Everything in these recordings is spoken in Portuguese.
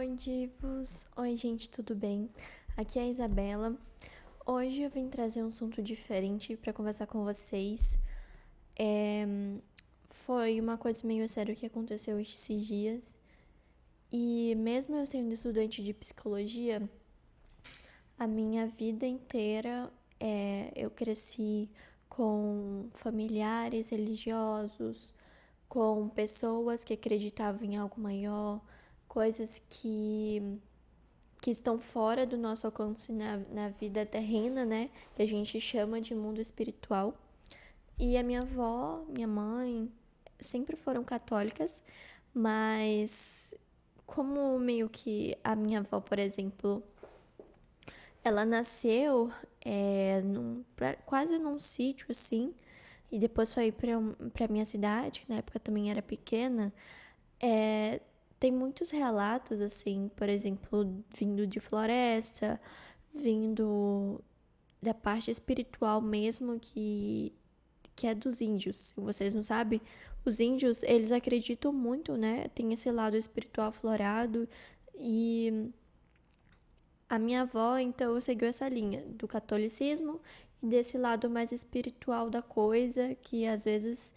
Oi, divos! Oi, gente, tudo bem? Aqui é a Isabela. Hoje eu vim trazer um assunto diferente para conversar com vocês. É, Foi uma coisa meio séria que aconteceu esses dias. E mesmo eu sendo estudante de psicologia, a minha vida inteira eu cresci com familiares religiosos, com pessoas que acreditavam em algo maior, coisas que estão fora do nosso alcance na vida terrena, né? Que a gente chama de mundo espiritual. E a minha avó, minha mãe, sempre foram católicas, mas como meio que a minha avó, por exemplo, ela nasceu quase num sítio assim, e depois foi pra minha cidade, que na época também era pequena. É, Tem muitos relatos, assim, por exemplo, vindo de floresta, vindo da parte espiritual mesmo, que é dos índios. Se vocês não sabem, os índios, eles acreditam muito, né? Tem esse lado espiritual aflorado. E a minha avó, então, seguiu essa linha do catolicismo e desse lado mais espiritual da coisa, que às vezes,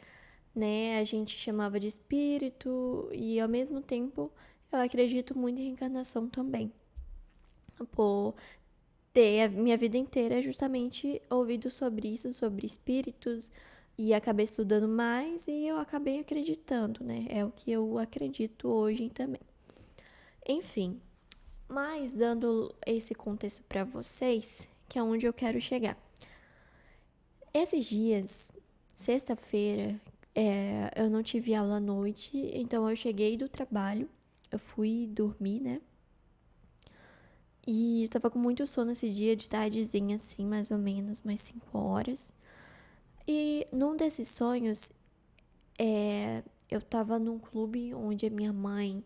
né, a gente chamava de espírito, e ao mesmo tempo eu acredito muito em reencarnação também. Por ter a minha vida inteira justamente ouvido sobre isso, sobre espíritos, e acabei estudando mais e eu acabei acreditando, né? É o que eu acredito hoje também. Enfim, mas dando esse contexto para vocês, que é onde eu quero chegar. Esses dias, sexta-feira, eu não tive aula à noite, então eu cheguei do trabalho, eu fui dormir, né? E eu tava com muito sono esse dia, de tardezinha, assim, mais ou menos, umas 5 horas. E num desses sonhos, eu tava num clube onde a minha mãe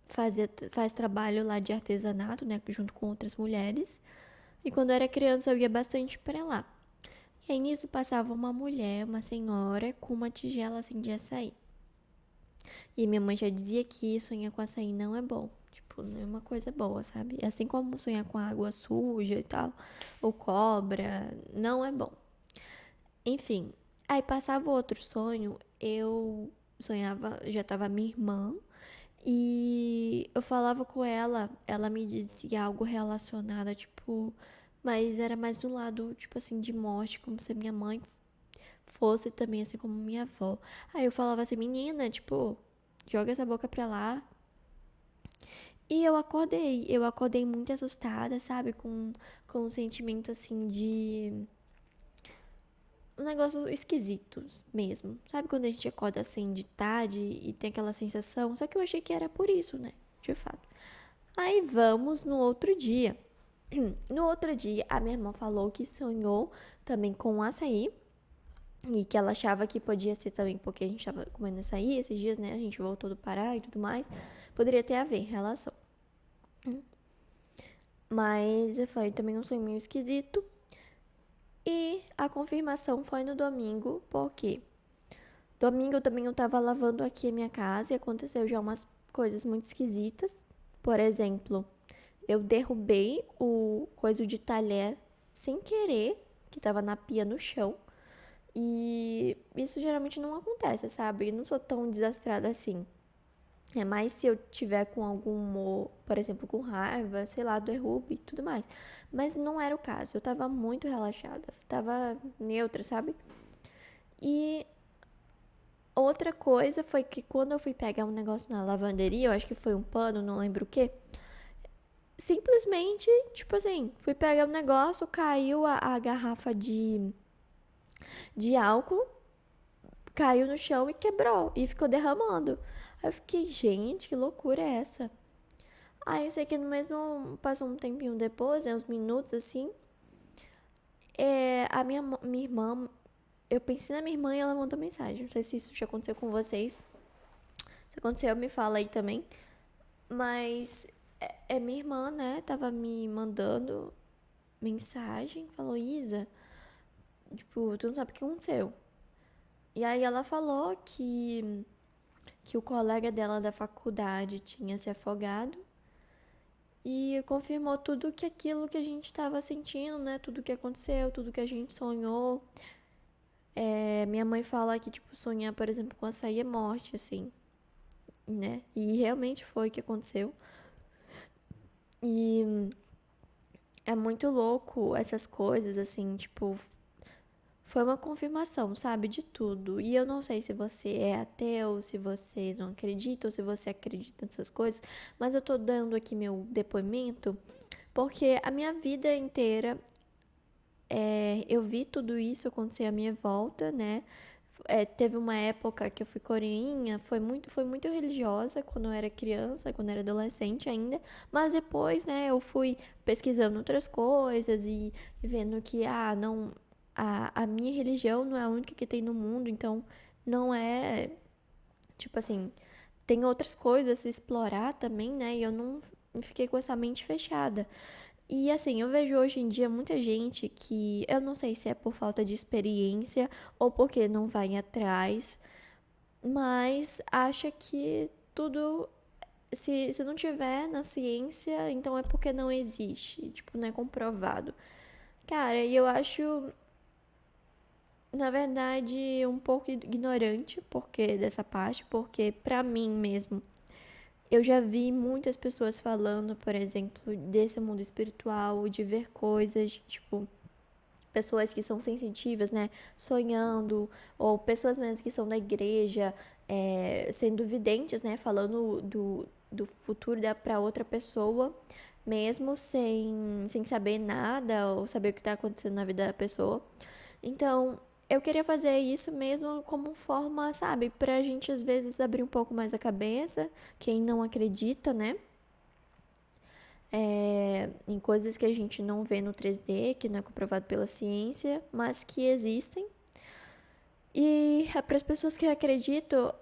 faz trabalho lá de artesanato, né? Junto com outras mulheres. E quando eu era criança, eu ia bastante pra lá. E aí nisso passava uma mulher, uma senhora, com uma tigela assim de açaí. E minha mãe já dizia que sonhar com açaí não é bom. Tipo, não é uma coisa boa, sabe? Assim como sonhar com água suja e tal, ou cobra, não é bom. Enfim, aí passava outro sonho, eu sonhava, já tava minha irmã, e eu falava com ela, ela me dizia algo relacionado, tipo, mas era mais um lado, tipo assim, de morte, como se minha mãe fosse também, assim como minha avó. Aí eu falava assim, menina, tipo, joga essa boca pra lá. E eu acordei muito assustada, sabe? Com um sentimento assim de. Um negócio esquisito mesmo. Sabe quando a gente acorda assim de tarde e tem aquela sensação? Só que eu achei que era por isso, né? De fato. Aí vamos no outro dia. No outro dia, a minha irmã falou que sonhou também com açaí. E que ela achava que podia ser também porque a gente tava comendo açaí esses dias, né? A gente voltou do Pará e tudo mais. Poderia ter a ver relação. Mas foi também um sonho meio esquisito. E a confirmação foi no domingo, porque domingo também eu tava lavando aqui a minha casa e aconteceu já umas coisas muito esquisitas. Por exemplo, eu derrubei o coisa de talher sem querer, que tava na pia no chão. E isso geralmente não acontece, sabe? Eu não sou tão desastrada assim. É mais se eu tiver com algum humor, por exemplo, com raiva, sei lá, derrube e tudo mais. Mas não era o caso. Eu tava muito relaxada, tava neutra, sabe? E outra coisa foi que quando eu fui pegar um negócio na lavanderia, eu acho que foi um pano, não lembro o quê. Simplesmente, tipo assim, fui pegar um negócio, caiu a garrafa de álcool, caiu no chão e quebrou. E ficou derramando. Aí eu fiquei, gente, que loucura é essa? Aí eu sei que no mesmo. Passou um tempinho depois, né, uns minutos assim. Minha irmã. Eu pensei na minha irmã e ela mandou mensagem. Não sei se isso já aconteceu com vocês. Se aconteceu, me fala aí também. Mas minha irmã, né, tava me mandando mensagem. Falou, Isa, tipo, tu não sabe o que aconteceu. E aí ela falou que que o colega dela da faculdade tinha se afogado e confirmou tudo que aquilo que a gente estava sentindo, né? Tudo que aconteceu, tudo que a gente sonhou. Minha mãe fala que, tipo, sonhar, por exemplo, com açaí é morte, assim, né? E realmente foi o que aconteceu. E é muito louco essas coisas, assim, tipo, foi uma confirmação, sabe, de tudo. E eu não sei se você é ateu, se você não acredita ou se você acredita nessas coisas, mas eu tô dando aqui meu depoimento porque a minha vida inteira eu vi tudo isso acontecer à minha volta, né? Teve uma época que eu fui coreinha, foi muito religiosa quando eu era criança, quando eu era adolescente ainda, mas depois, né, eu fui pesquisando outras coisas e vendo que, não, a minha religião não é a única que tem no mundo, então não é, tipo assim, tem outras coisas a se explorar também, né, e eu não fiquei com essa mente fechada. E assim, eu vejo hoje em dia muita gente que eu não sei se é por falta de experiência ou porque não vai atrás, mas acha que tudo, se não tiver na ciência, então é porque não existe, tipo, não é comprovado. Cara, e eu acho, na verdade, um pouco ignorante porque dessa parte, porque pra mim mesmo, eu já vi muitas pessoas falando, por exemplo, desse mundo espiritual, de ver coisas, tipo, pessoas que são sensitivas, né, sonhando, ou pessoas mesmo que são da igreja, sendo videntes, né, falando do futuro para outra pessoa, mesmo sem saber nada ou saber o que está acontecendo na vida da pessoa. Então, eu queria fazer isso mesmo como forma, sabe, pra gente às vezes abrir um pouco mais a cabeça, quem não acredita, né? Em coisas que a gente não vê no 3D, que não é comprovado pela ciência, mas que existem. E para as pessoas que acreditam,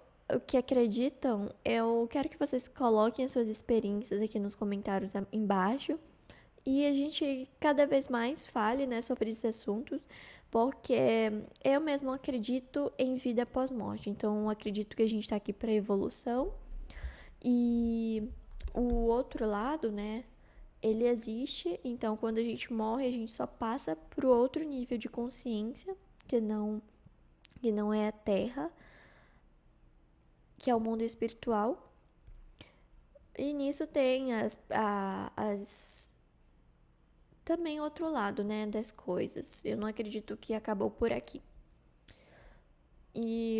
eu quero que vocês coloquem as suas experiências aqui nos comentários embaixo e a gente cada vez mais fale, né, sobre esses assuntos, porque eu mesmo acredito em vida após morte. Então, eu acredito que a gente está aqui para evolução e o outro lado, né, ele existe. Então, quando a gente morre, a gente só passa para o outro nível de consciência, que não é a Terra, que é o mundo espiritual. E nisso tem também outro lado, né, das coisas. Eu não acredito que acabou por aqui. E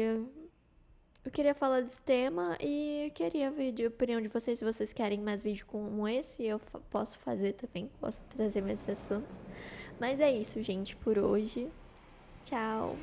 eu queria falar desse tema e eu queria ver a opinião de vocês. Se vocês querem mais vídeo como esse, eu posso fazer também. Posso trazer mais assuntos. Mas é isso, gente, por hoje. Tchau!